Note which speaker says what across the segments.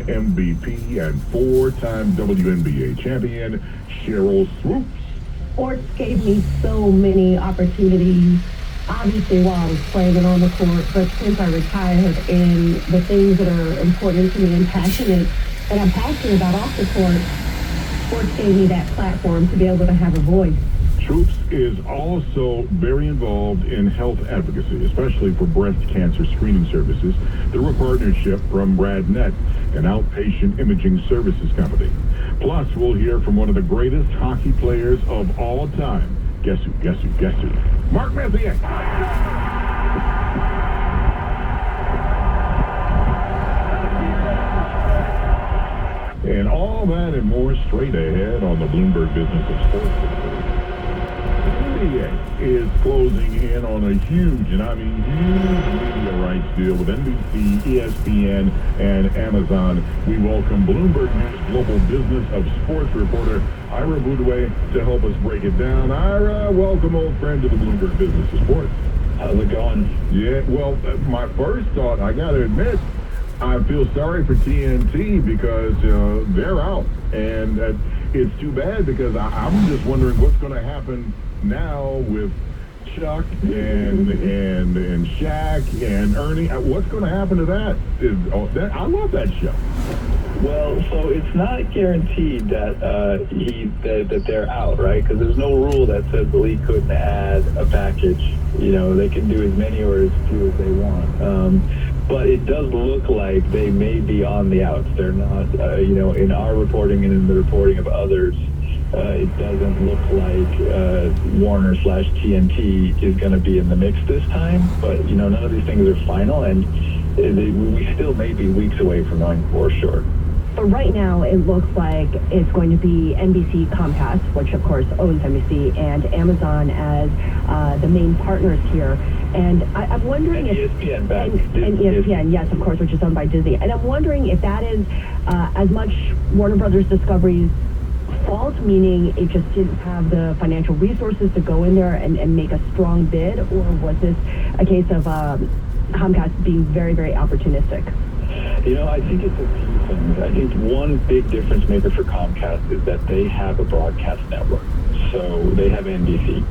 Speaker 1: MVP and four-time WNBA champion, Cheryl Swoops.
Speaker 2: Sports gave me so many opportunities, obviously while I was playing and on the court, but since I retired, and the things that are important to me and that I'm passionate about off the court, sports gave me that platform to be able to have a voice.
Speaker 1: Swoops is also very involved in health advocacy, especially for breast cancer screening services, through a partnership from RadNet, an outpatient imaging services company. Plus, we'll hear from one of the greatest hockey players of all time. Guess who? Guess who? Guess who? Mark Messier. And all that and more straight ahead on the Bloomberg Business of Sports. The NBA is closing in on a huge, and I mean huge, media rights deal with NBC, ESPN, and Amazon. We welcome Bloomberg News Global Business of Sports reporter Ira Boudouet to help us break it down. Ira, welcome, old friend, to the Bloomberg Business of Sports.
Speaker 3: How's it going?
Speaker 1: Yeah, well, my first thought, I got to admit, I feel sorry for TNT because they're out. And it's too bad because I'm just wondering what's going to happen now with Chuck and Shaq and Ernie. What's going to happen to that? I love that show.
Speaker 3: Well, so it's not guaranteed that that they're out, right? Because there's no rule that says the league couldn't add a package. You know, they can do as many or as few as they want. But it does look like they may be on the outs. They're not, in our reporting and in the reporting of others, it doesn't look like Warner/TNT is going to be in the mix this time. But, none of these things are final, and we still may be weeks away from knowing for sure.
Speaker 2: But right now, it looks like it's going to be NBC Comcast, which of course owns NBC, and Amazon as the main partners here. And I'm wondering
Speaker 3: and
Speaker 2: if
Speaker 3: ESPN back.
Speaker 2: And ESPN, yes, of course, which is owned by Disney. And I'm wondering if that is as much Warner Brothers Discovery's fault, meaning it just didn't have the financial resources to go in there and make a strong bid, or was this a case of Comcast being very, very opportunistic?
Speaker 3: I think it's a few things. I think one big difference maker for Comcast is that they have a broadcast network. So they have NBC.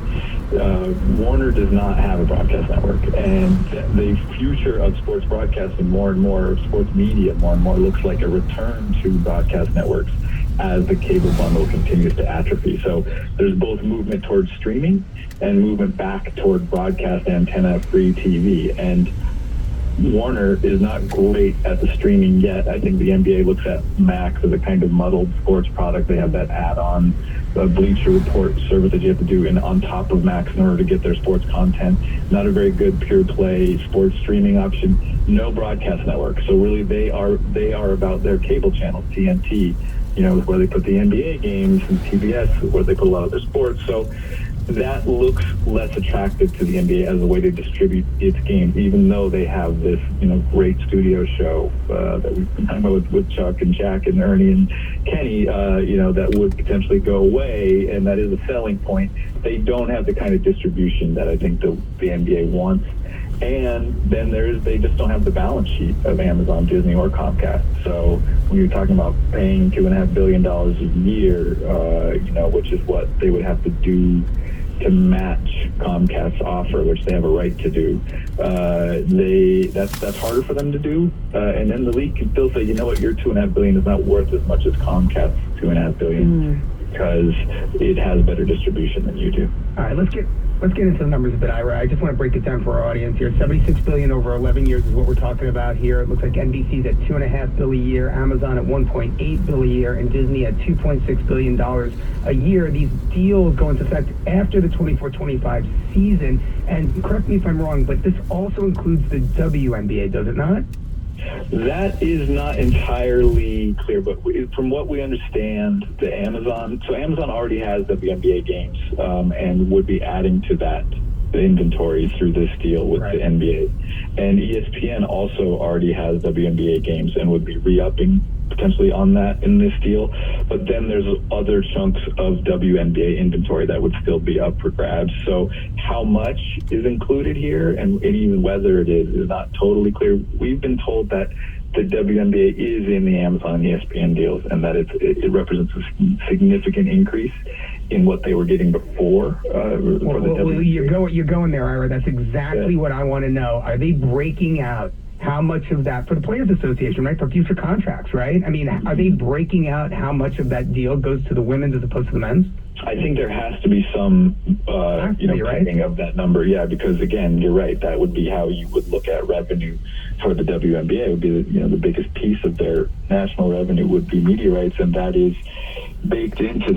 Speaker 3: Warner does not have a broadcast network. And the future of sports broadcasting, more and more, sports media, more and more looks like a return to broadcast networks as the cable bundle continues to atrophy. So there's both movement towards streaming and movement back toward broadcast antenna-free TV. And Warner is not great at the streaming yet. I think the NBA looks at Max as a kind of muddled sports product. They have that add-on Bleacher Report service that you have to do on top of Max in order to get their sports content. Not a very good pure play sports streaming option. No broadcast network. So really they are about their cable channels, TNT, where they put the NBA games, and TBS, where they put a lot of their sports. So that looks less attractive to the NBA as a way to distribute its games, even though they have this, great studio show that we've been talking about with Chuck and Jack and Ernie and Kenny, that would potentially go away, and that is a selling point. They don't have the kind of distribution that I think the NBA wants. And then they just don't have the balance sheet of Amazon, Disney, or Comcast. So when you're talking about paying $2.5 billion a year, which is what they would have to do to match Comcast's offer, which they have a right to do, that's harder for them to do. And then the league can still say, your $2.5 billion is not worth as much as Comcast's $2.5 billion because it has better distribution than you do.
Speaker 4: All right, let's get into the numbers a bit, Ira. I just want to break it down for our audience here. $76 billion over 11 years is what we're talking about here. It looks like NBC's at $2.5 billion a year, Amazon at $1.8 billion a year, and Disney at $2.6 billion a year. These deals go into effect after the 24-25 season. And correct me if I'm wrong, but this also includes the WNBA, does it not?
Speaker 3: That is not entirely clear, but from what we understand, Amazon already has WNBA games and would be adding to that inventory through this deal with the NBA. And ESPN also already has WNBA games and would be re-upping potentially on that in this deal. But then there's other chunks of WNBA inventory that would still be up for grabs. So how much is included here and even whether it is not totally clear. We've been told that the WNBA is in the Amazon and ESPN deals, and that it represents a significant increase in what they were getting before.
Speaker 4: You're going there, Ira. That's exactly what I want to know. Are they breaking out how much of that, for the Players Association, right, for future contracts, right? I mean, are they breaking out how much of that deal goes to the women's as opposed to the men's?
Speaker 3: I think there has to be some, pegging of that number, because again, you're right. That would be how you would look at revenue for the WNBA. It would be, the biggest piece of their national revenue would be media rights, and that is baked into